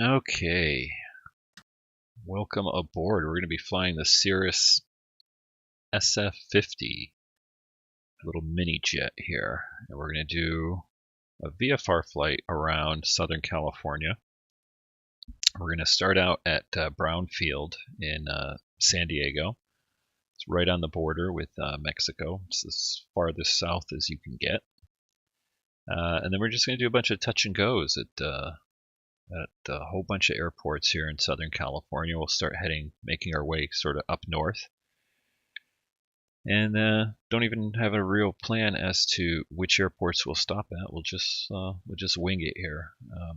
Okay, welcome aboard. We're going to be flying the Cirrus SF50, little mini jet here, and we're going to do a VFR flight around Southern California. We're going to start out at Brownfield in San Diego. It's right on the border with Mexico. It's as farthest south as you can get. And then we're just going to do a bunch of touch and goes at a whole bunch of airports here in Southern California. We'll start making our way sort of up north. And don't even have a real plan as to which airports we'll stop at. We'll just wing it here.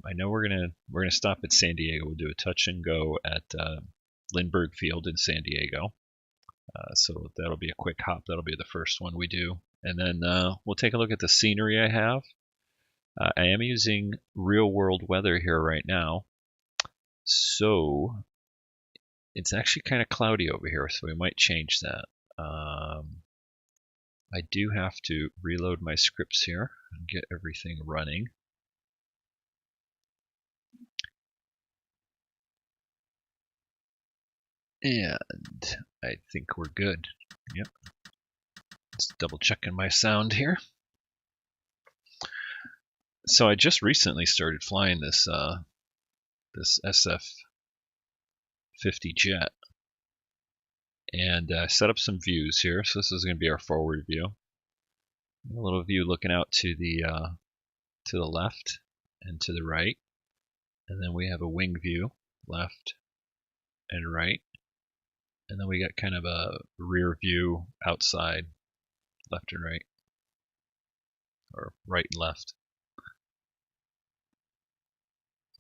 I know we're gonna stop at San Diego. We'll do a touch and go at Lindbergh Field in San Diego. So that'll be a quick hop. That'll be the first one we do. And then we'll take a look at the scenery I have. I am using real world weather here right now. So it's actually kind of cloudy over here, so we might change that. I do have to reload my scripts here and get everything running. And I think we're good. Yep. Just double checking my sound here. So I just recently started flying this this SF50 jet, and I set up some views here. So this is going to be our forward view. A little view looking out to the left and to the right, and then we have a wing view, left and right, and then we got kind of a rear view outside, left and right, or right and left.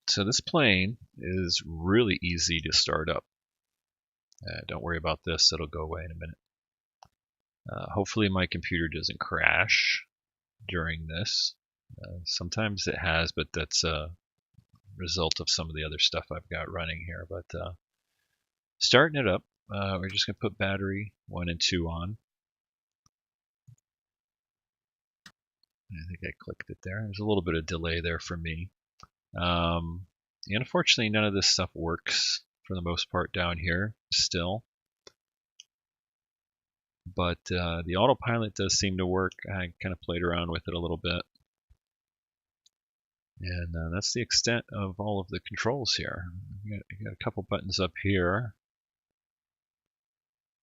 So this plane is really easy to start up. Don't worry about this, it'll go away in a minute. Hopefully my computer doesn't crash during this. Sometimes it has, but that's a result of some of the other stuff I've got running here. But starting it up, we're just going to put battery 1 and 2 on. I think I clicked it there. There's a little bit of delay there for me. Unfortunately, none of this stuff works for the most part down here still. But the autopilot does seem to work. I kind of played around with it a little bit. And that's the extent of all of the controls here. You got a couple buttons up here.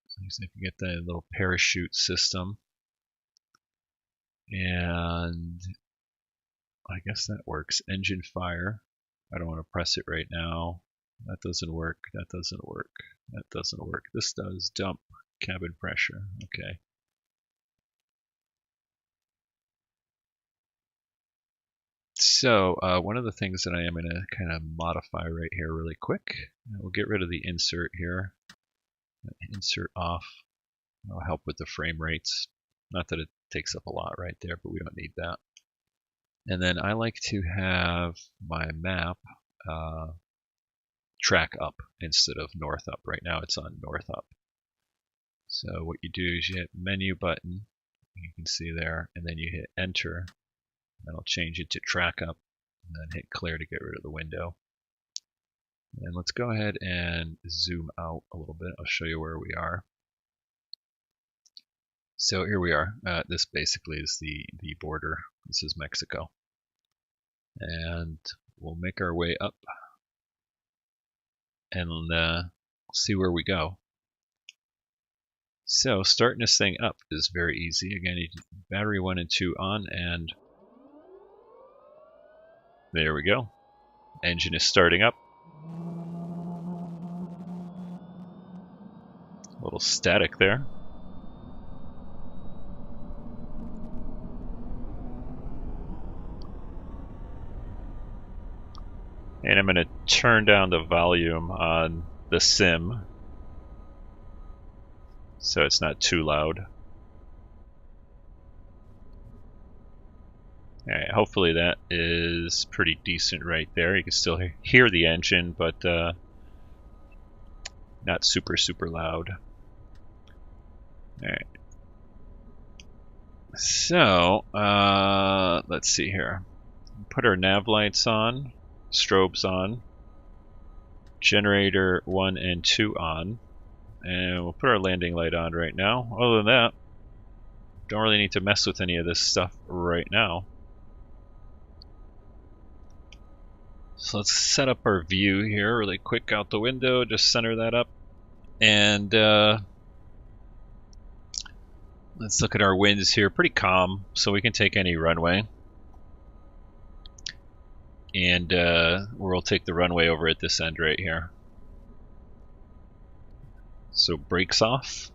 So you can get the little parachute system. And I guess that works. Engine fire. I don't want to press it right now. That doesn't work. That doesn't work. That doesn't work. This does. Dump cabin pressure. Okay. So one of the things that I am going to kind of modify right here really quick. We'll get rid of the insert here. Insert off. That'll help with the frame rates. Not that it takes up a lot right there, but we don't need that. And then I like to have my map track up instead of north up. Right now it's on north up. So what you do is you hit menu button, you can see there, and then you hit enter. That'll change it to track up, and then hit clear to get rid of the window. And let's go ahead and zoom out a little bit. I'll show you where we are. So here we are. This basically is the border. This is Mexico. And we'll make our way up and see where we go. So starting this thing up is very easy. Again, you battery 1 and 2 on, and there we go. Engine is starting up. A little static there. And I'm going to turn down the volume on the sim so it's not too loud. Alright, hopefully that is pretty decent right there. You can still hear the engine, but not super loud. Alright. So, let's see here. Put our nav lights on. Strobes on. generator 1 and 2 on. And we'll put our landing light on right now. Other than that, don't really need to mess with any of this stuff right now. So let's set up our view here really quick out the window, just center that up. And let's look at our winds here, pretty calm, so we can take any runway. And we'll take the runway over at this end right here. So brakes off.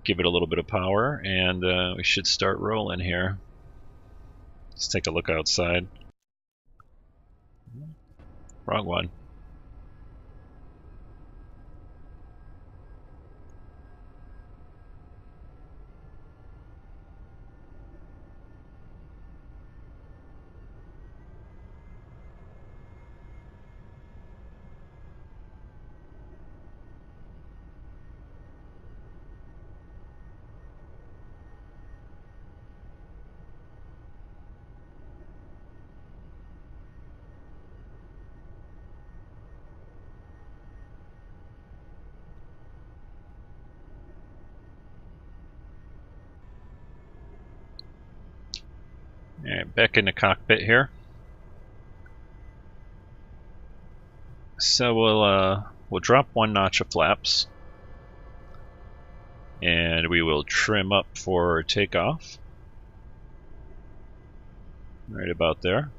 Give it a little bit of power, and we should start rolling here. Let's take a look outside. Wrong one. Alright, back in the cockpit here. So we'll drop 1 notch of flaps, and we will trim up for takeoff. Right about there.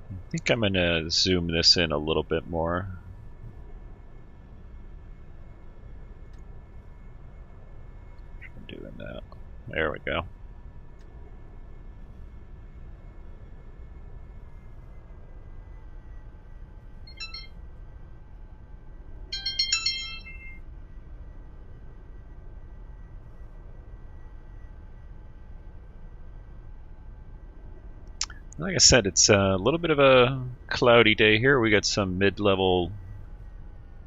I think I'm going to zoom this in a little bit more. Doing that. There we go. Like I said, it's a little bit of a cloudy day here. We got some mid-level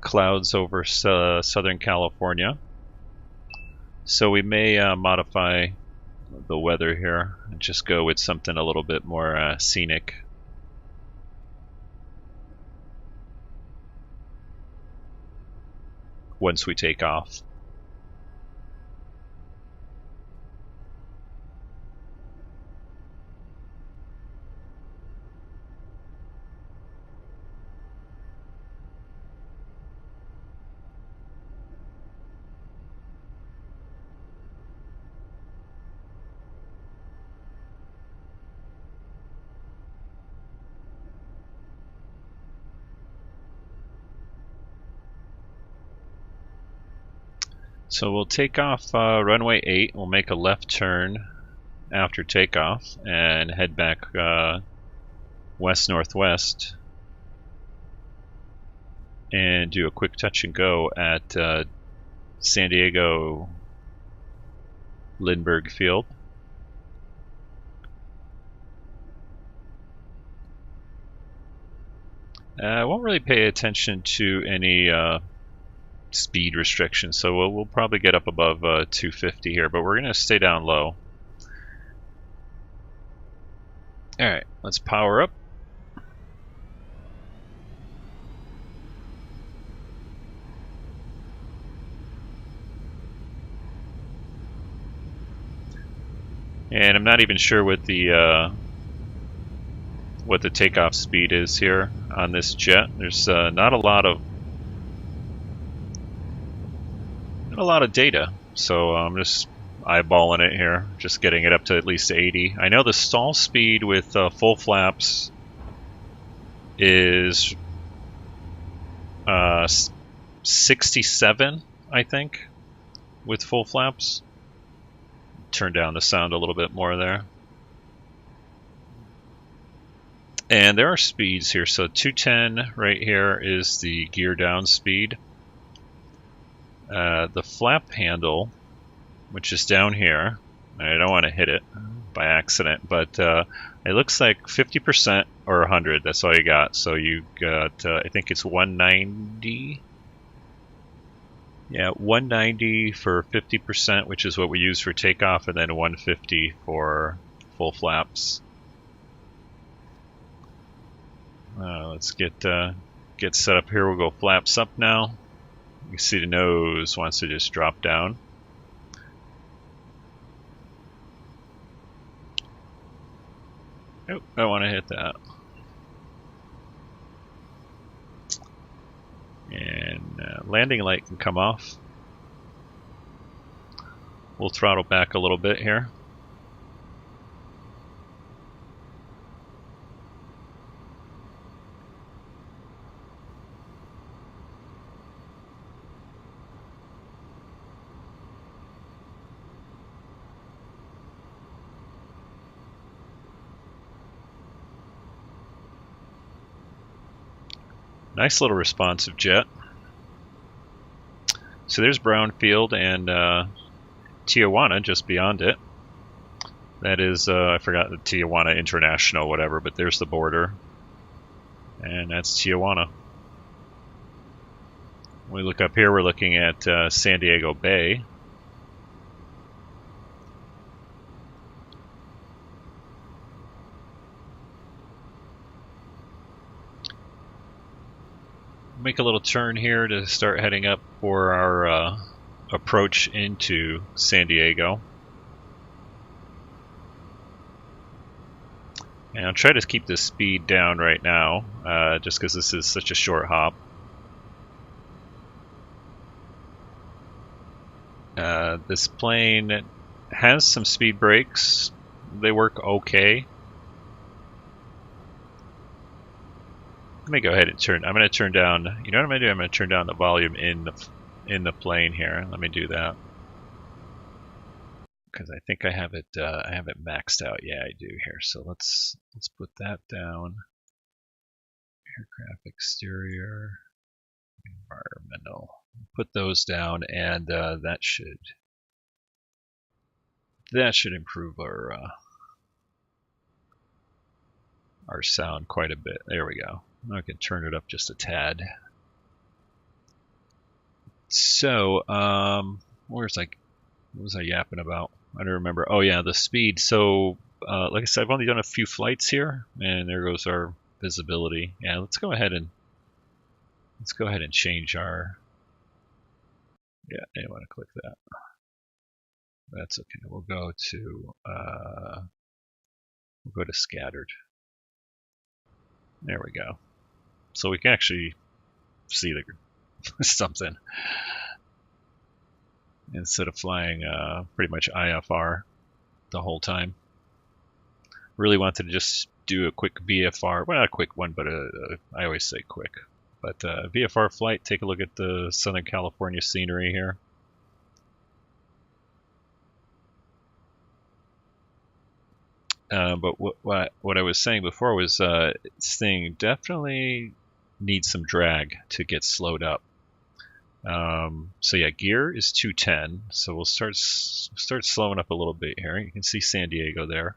clouds over Southern California. So we may modify the weather here and just go with something a little bit more scenic. Once we take off. So we'll take off runway 8, we'll make a left turn after takeoff and head back west-northwest and do a quick touch and go at San Diego Lindbergh Field. I won't really pay attention to any speed restrictions, so we'll probably get up above 250 here, but we're going to stay down low. Alright, let's power up. And I'm not even sure what the takeoff speed is here on this jet. There's not a lot of data, so I'm just eyeballing it here, just getting it up to at least 80. I know the stall speed with full flaps is 67, I think, with full flaps. Turn down the sound a little bit more there. And there are speeds here, so 210 right here is the gear down speed. The flap handle, which is down here, I don't want to hit it by accident, but it looks like 50% or 100, that's all you got. So you got, I think it's 190. Yeah, 190 for 50%, which is what we use for takeoff, and then 150 for full flaps. Let's get set up here. We'll go flaps up now. You can see the nose wants to just drop down. Oh, I want to hit that. And landing light can come off. We'll throttle back a little bit here. Nice little responsive jet. So there's Brownfield and Tijuana just beyond it. That is, I forgot the Tijuana International, whatever, but there's the border. And that's Tijuana. When we look up here, we're looking at San Diego Bay. Make a little turn here to start heading up for our approach into San Diego. And I'll try to keep the speed down right now, just because this is such a short hop. This plane has some speed brakes. They work okay. Let me go ahead and turn. I'm going to turn down. You know what I'm going to do? I'm going to turn down the volume in the plane here. Let me do that because I think I have it maxed out. Yeah, I do here. So let's put that down. Aircraft exterior, environmental. Put those down, and that should improve our sound quite a bit. There we go. I can turn it up just a tad. So, what was I yapping about? I don't remember. Oh yeah, the speed. So, like I said, I've only done a few flights here, and there goes our visibility. Yeah, let's go ahead and change our. Yeah, I didn't want to click that. That's okay. We'll go to scattered. There we go. So we can actually see the something instead of flying pretty much IFR the whole time. Really wanted to just do a quick VFR. Well, not a quick one, but I always say quick. But VFR flight. Take a look at the Southern California scenery here. But what I was saying before was this thing definitely needs some drag to get slowed up. So yeah, gear is 210. So we'll start slowing up a little bit here. You can see San Diego there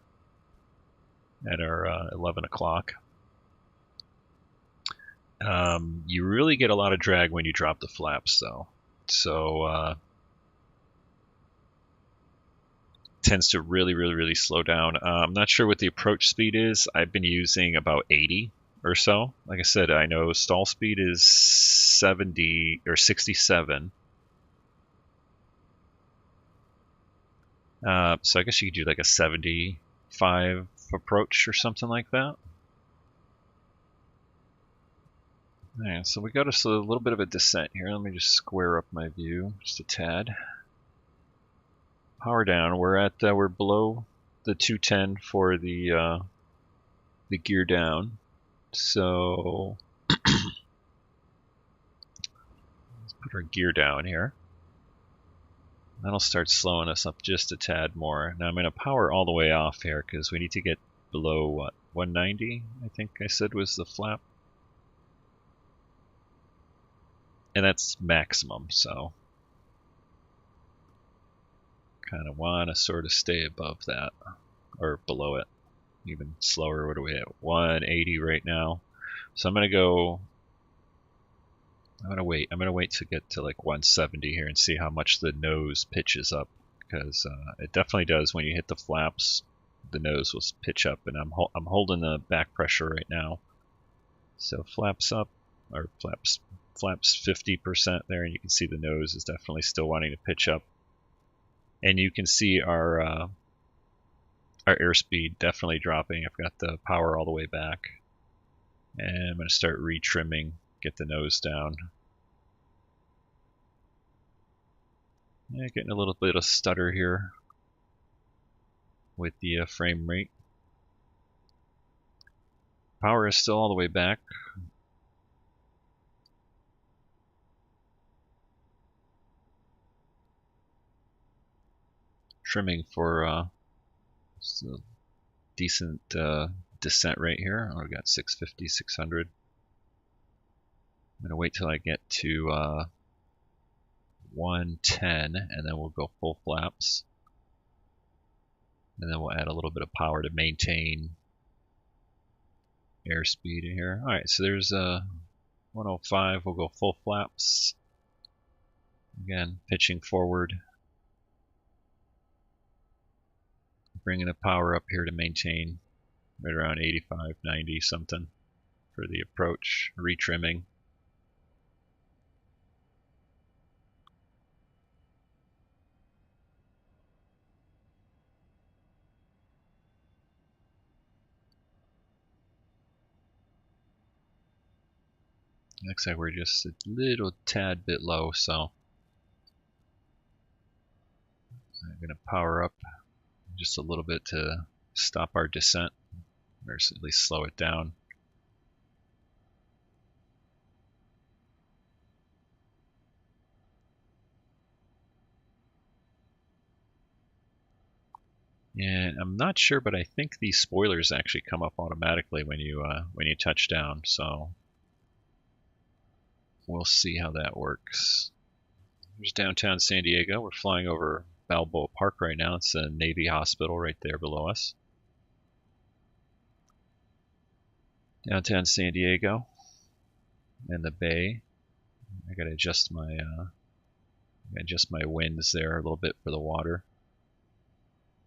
at our 11 o'clock. You really get a lot of drag when you drop the flaps, though. So tends to really slow down. I'm not sure what the approach speed is. I've been using about 80 or so. Like I said, I know stall speed is 70 or 67. So I guess you could do like a 75 approach or something like that. Yeah, so we got us a little bit of a descent here. Let me just square up my view just a tad. Power down. We're below the 210 for the gear down. So let's put our gear down here. That'll start slowing us up just a tad more. Now I'm going to power all the way off here because we need to get below what, 190? I think I said was the flap. And that's maximum, so kind of want to sort of stay above that or below it. Even slower. What are we at? 180 right now. So I'm going to go I'm gonna wait. I'm gonna wait to get to like 170 here and see how much the nose pitches up, because it definitely does when you hit the flaps. The nose will pitch up, and I'm holding the back pressure right now. So flaps up, or flaps 50% there, and you can see the nose is definitely still wanting to pitch up. And you can see our airspeed definitely dropping. I've got the power all the way back, and I'm going to start retrimming, get the nose down. Yeah, getting a little bit of stutter here with the frame rate. Power is still all the way back. Trimming for decent descent right here. Oh, we got 650, 600. I'm going to wait till I get to 110, and then we'll go full flaps. And then we'll add a little bit of power to maintain airspeed in here. Alright, so there's 105. We'll go full flaps. Again, pitching forward. Bringing the power up here to maintain right around 85, 90 something for the approach. Retrimming. Looks like we're just a little tad bit low, so I'm going to power up just a little bit to stop our descent, or at least slow it down. And I'm not sure, but I think these spoilers actually come up automatically when you touch down, so we'll see how that works. Here's downtown San Diego. We're flying over Balboa Park right now. It's a Navy hospital right there below us. Downtown San Diego and the bay. I gotta adjust my winds there a little bit for the water.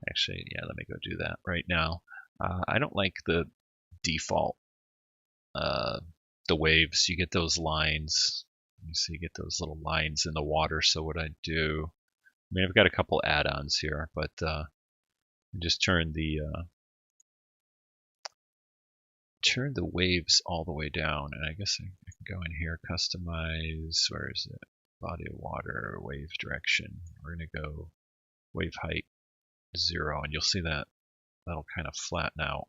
Actually, yeah, let me go do that right now. I don't like the default the waves. You get those lines. You see, you get those little lines in the water. So what I do, I mean, I've got a couple add-ons here, but I just turn the waves all the way down, and I guess I can go in here, customize. Where is it? Body of water, wave direction. We're gonna go wave height 0, and you'll see that that'll kind of flatten out.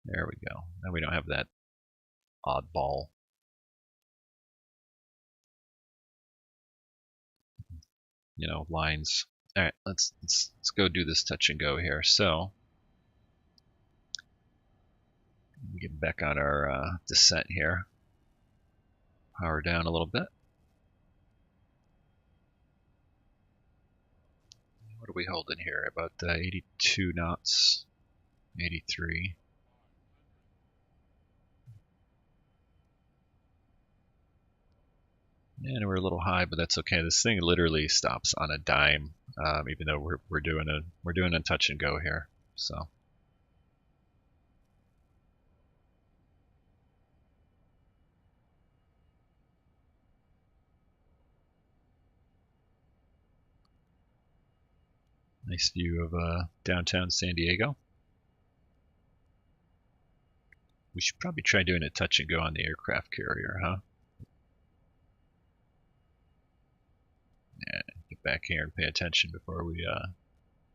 There we go. Now we don't have that oddball. Lines. All right, let's go do this touch and go here. So get back on our descent here. Power down a little bit. What are we holding here? About 82 knots, 83. And we're a little high, but that's okay. This thing literally stops on a dime, even though we're doing a touch and go here. So nice view of downtown San Diego. We should probably try doing a touch and go on the aircraft carrier, huh? Yeah, get back here and pay attention before we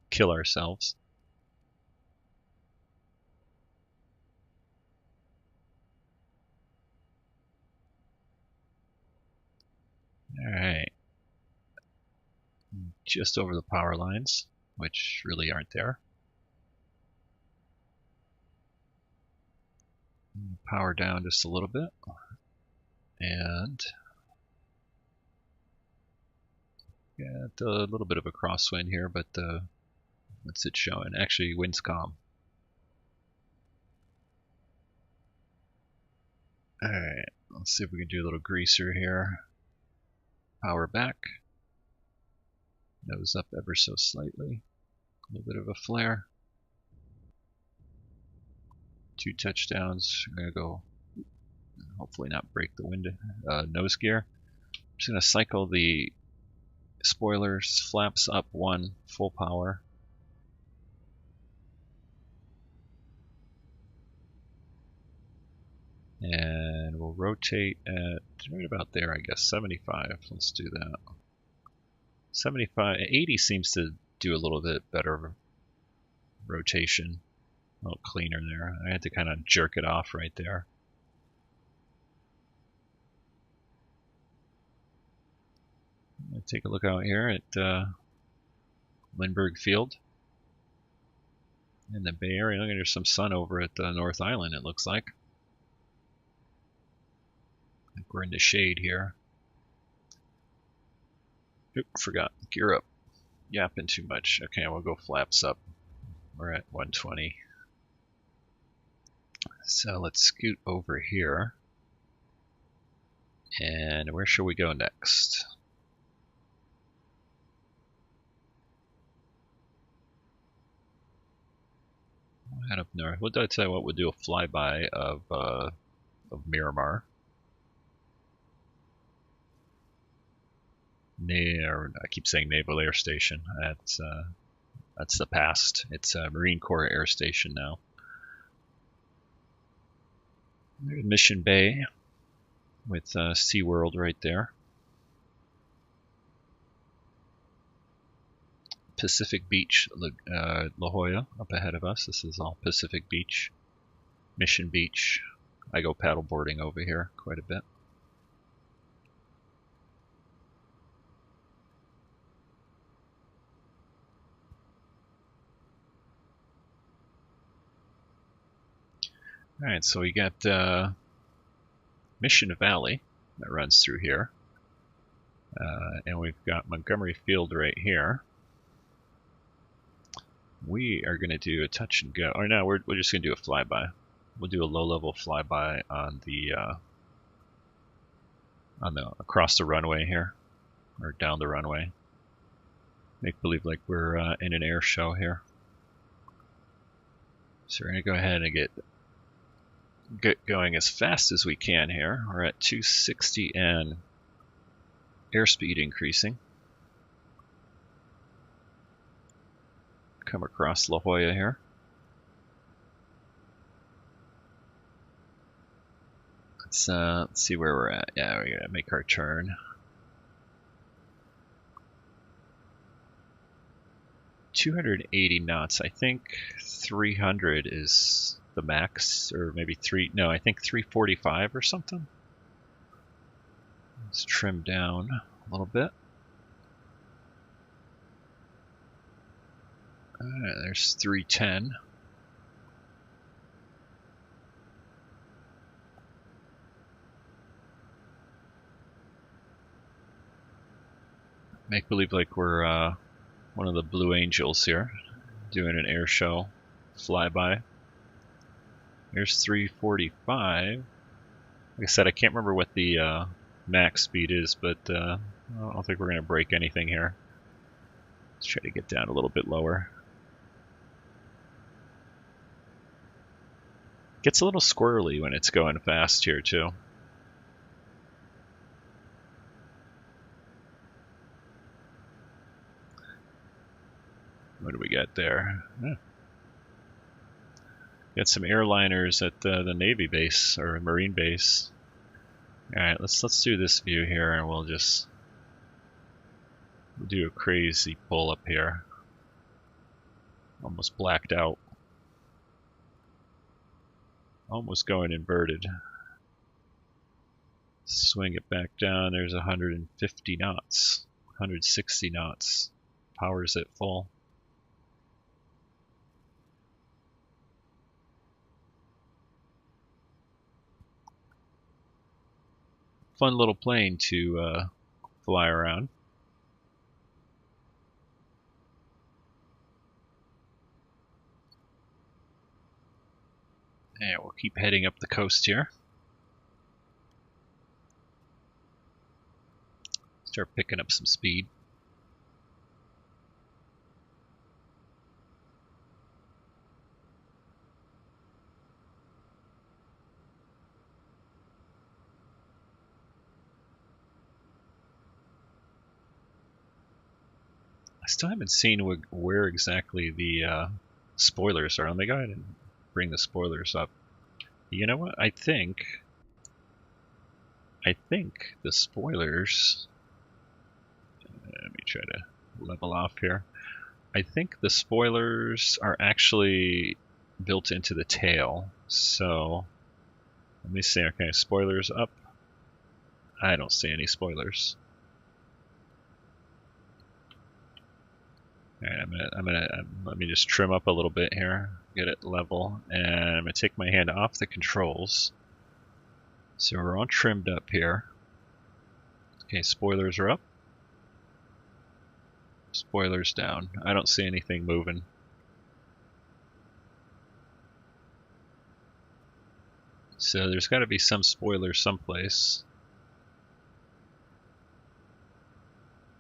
kill ourselves. Alright. Just over the power lines, which really aren't there. Power down just a little bit. And got a little bit of a crosswind here, but what's it showing? Actually, wind's calm. Alright, Let's see if we can do a little greaser here. Power back. Nose up ever so slightly. A little bit of a flare. 2 touchdowns. I'm going to go, hopefully not break the window, nose gear. I'm just going to cycle the spoilers, flaps up 1, full power. And we'll rotate at right about there, I guess, 75. Let's do that. 75, 80 seems to do a little bit better rotation. A little cleaner there. I had to kind of jerk it off right there. Take a look out here at Lindbergh Field in the Bay Area. Look, there's some sun over at North Island, it looks like. I think we're in the shade here. Oop, forgot. Gear up. Yapping too much. Okay, we'll go flaps up. We're at 120. So let's scoot over here. And where shall we go next? We'll head up north. What did I tell you what? We'll do a flyby of Miramar. I keep saying Naval Air Station. That's the past. It's a Marine Corps Air Station now. There's Mission Bay with SeaWorld right there. Pacific Beach, La Jolla up ahead of us. This is all Pacific Beach. Mission Beach. I go paddleboarding over here quite a bit. Alright, so we got Mission Valley that runs through here. And we've got Montgomery Field right here. We are going to do a touch and go. Or no, we're just going to do a flyby. We'll do a low-level flyby on the across the runway here, or down the runway. Make believe like we're in an air show here. So we're going to go ahead and get going as fast as we can here. We're at 260 and airspeed increasing. Come across La Jolla here. Let's see where we're at. Yeah, we're gonna make our turn. 280 knots. I think 300 is the max, or maybe I think 345 or something. Let's trim down a little bit. Alright, there's 310. Make believe like we're one of the Blue Angels here, doing an air show flyby. There's 345. Like I said, I can't remember what the max speed is, but I don't think we're going to break anything here. Let's try to get down a little bit lower. Gets a little squirrely when it's going fast here too. What do we got there? Got some airliners at the Navy base or Marine base. All right, let's do this view here, and we'll do a crazy pull up here. Almost blacked out. Almost going inverted. Swing it back down. There's 150 knots, 160 knots. Power's at full. Fun little plane to fly around. And we'll keep heading up the coast here. Start picking up some speed. I still haven't seen where exactly the spoilers are. Let me go ahead and bring the spoilers up. You know what? I think the spoilers. Let me try to level off here. I think the spoilers are actually built into the tail. So let me see. Okay, spoilers up. I don't see any spoilers. All right, let me just trim up a little bit here, get it level, and I'm gonna take my hand off the controls. So we're all trimmed up here. Okay, spoilers are up. Spoilers down. I don't see anything moving. So there's got to be some spoilers someplace.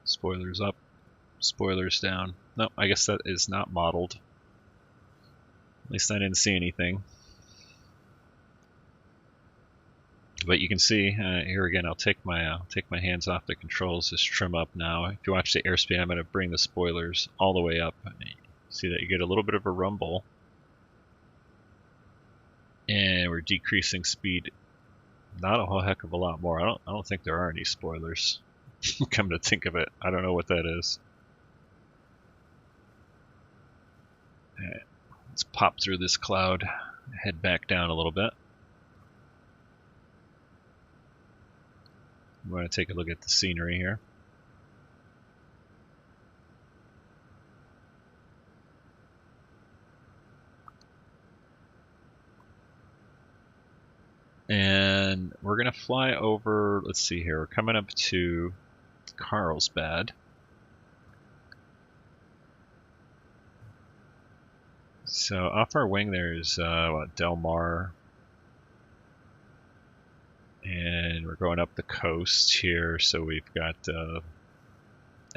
Spoilers up. Spoilers down. No, I guess that is not modeled. At least I didn't see anything. But you can see here again. I'll take my hands off the controls. Just trim up now. If you watch the airspeed, I'm going to bring the spoilers all the way up. See that you get a little bit of a rumble, and we're decreasing speed. Not a whole heck of a lot more. I don't think there are any spoilers. Come to think of it, I don't know what that is. Alright, let's pop through this cloud, head back down a little bit. I'm going to take a look at the scenery here. And we're going to fly over, let's see here, we're coming up to Carlsbad. So off our wing there's Del Mar, and we're going up the coast here. So we've got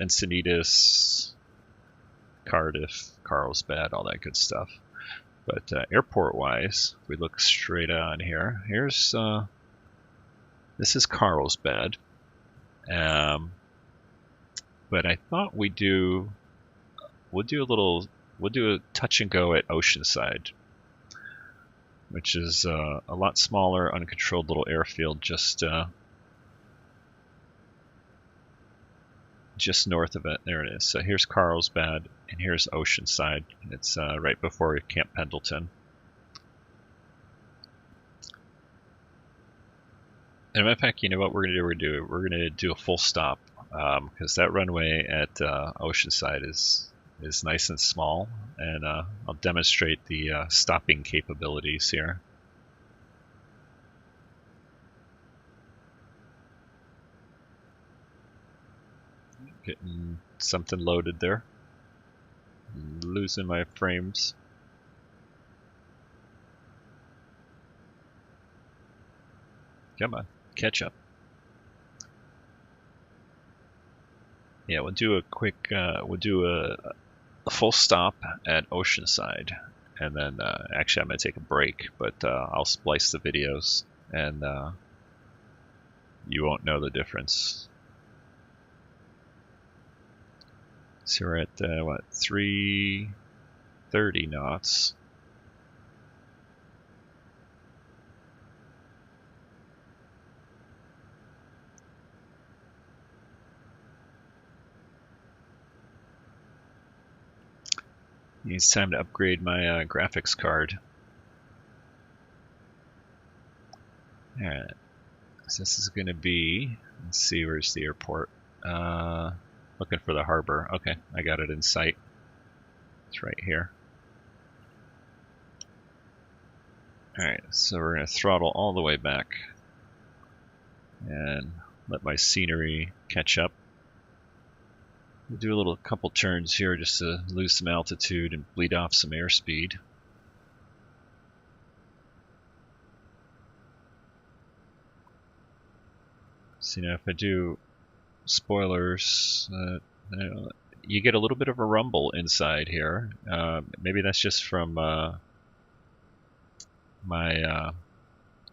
Encinitas, Cardiff, Carlsbad, all that good stuff. But airport-wise, if we look straight on here, here's this is Carlsbad. But I thought we'll do a touch and go at Oceanside, which is a lot smaller, uncontrolled little airfield just north of it. There it is. So here's Carlsbad, and here's Oceanside. It's right before Camp Pendleton. And in fact, you know what we're gonna do? We're gonna do a full stop because that runway at Oceanside is nice and small, and I'll demonstrate the stopping capabilities here. Getting something loaded there. Losing my frames. Come on, catch up. Yeah, we'll do a quick, we'll do a full stop at Oceanside, and then actually I'm going to take a break, but I'll splice the videos, and you won't know the difference. So we're at, what, 330 knots. It's time to upgrade my graphics card. Alright, so this is going to be, let's see, where's the airport? Looking for the harbor. Okay, I got it in sight. It's right here. Alright, so we're going to throttle all the way back and let my scenery catch up. We'll do a couple turns here just to lose some altitude and bleed off some airspeed. So now if I do spoilers. You get a little bit of a rumble inside here. Maybe that's just from my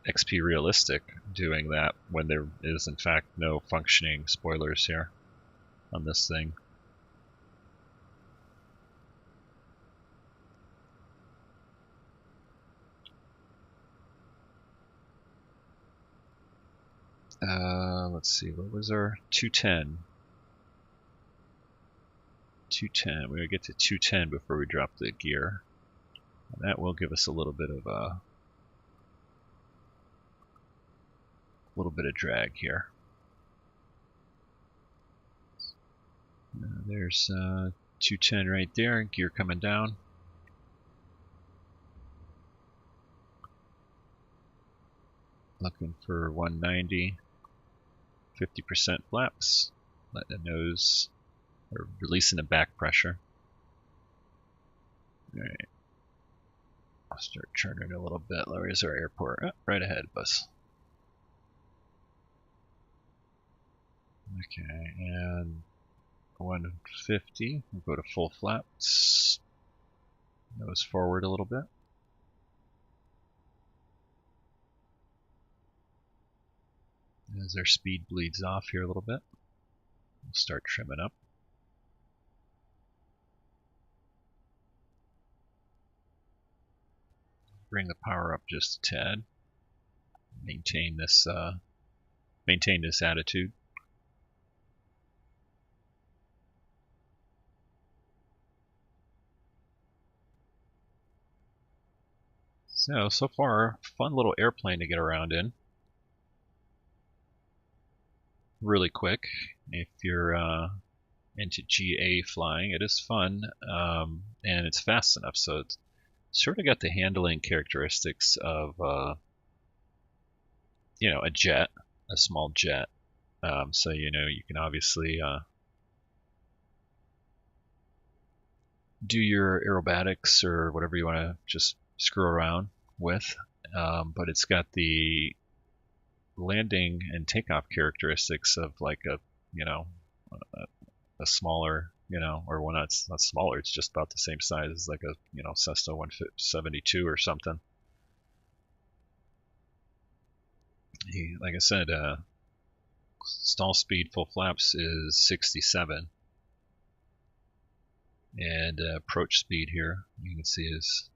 XP Realistic doing that when there is in fact no functioning spoilers here on this thing. Let's see, what was our 210? 210. We would get to 210 before we drop the gear. And that will give us a little bit of drag here. There's 210 right there. Gear coming down. Looking for 190. 50% flaps. Let the nose, or releasing the back pressure. Alright. I'll start turning a little bit. Where's our airport? Oh, right ahead of us. Okay, and 150. We'll go to full flaps. Nose forward a little bit. As our speed bleeds off here a little bit, we'll start trimming up. Bring the power up just a tad. Maintain this attitude. So far, fun little airplane to get around in. Really quick. If you're into GA flying, it is fun, and it's fast enough, so it's sort of got the handling characteristics of you know, a jet, a small jet. So you know, you can obviously do your aerobatics or whatever you want to just screw around with, but it's got the landing and takeoff characteristics of like a, you know, a smaller, you know, or well, not smaller, it's just about the same size as like a, you know, Cessna 172 or something. Like I said, stall speed full flaps is 67, and approach speed here you can see is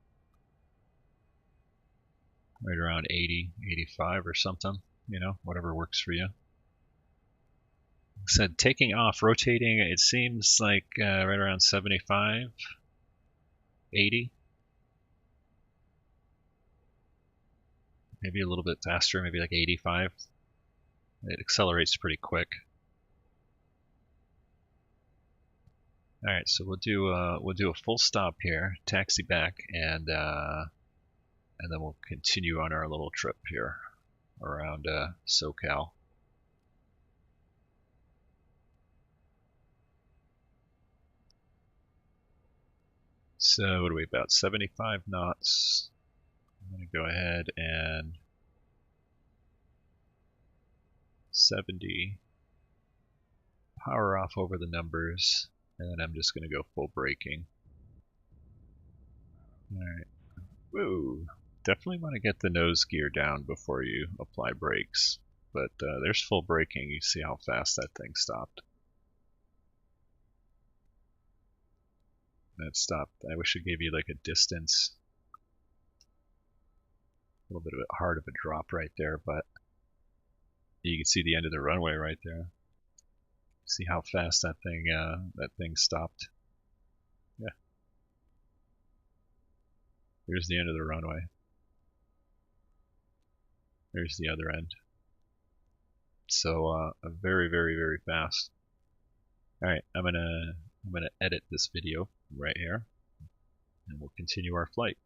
right around 80, 85 or something. You know, whatever works for you. Like I said, taking off, rotating, it seems like right around 75, 80. Maybe a little bit faster, maybe like 85. It accelerates pretty quick. All right, so we'll do a full stop here, taxi back, and then we'll continue on our little trip here around SoCal. So what are we, about 75 knots? I'm going to go ahead and 70, power off over the numbers, and then I'm just going to go full braking. Alright, woo! Definitely want to get the nose gear down before you apply brakes, but there's full braking. You see how fast that thing stopped. That stopped. I wish it gave you like a distance. A little bit of a hard of a drop right there, but you can see the end of the runway right there. See how fast that thing stopped. Yeah. Here's the end of the runway. There's the other end. So very, very, very fast. All right, I'm gonna edit this video right here, and we'll continue our flight.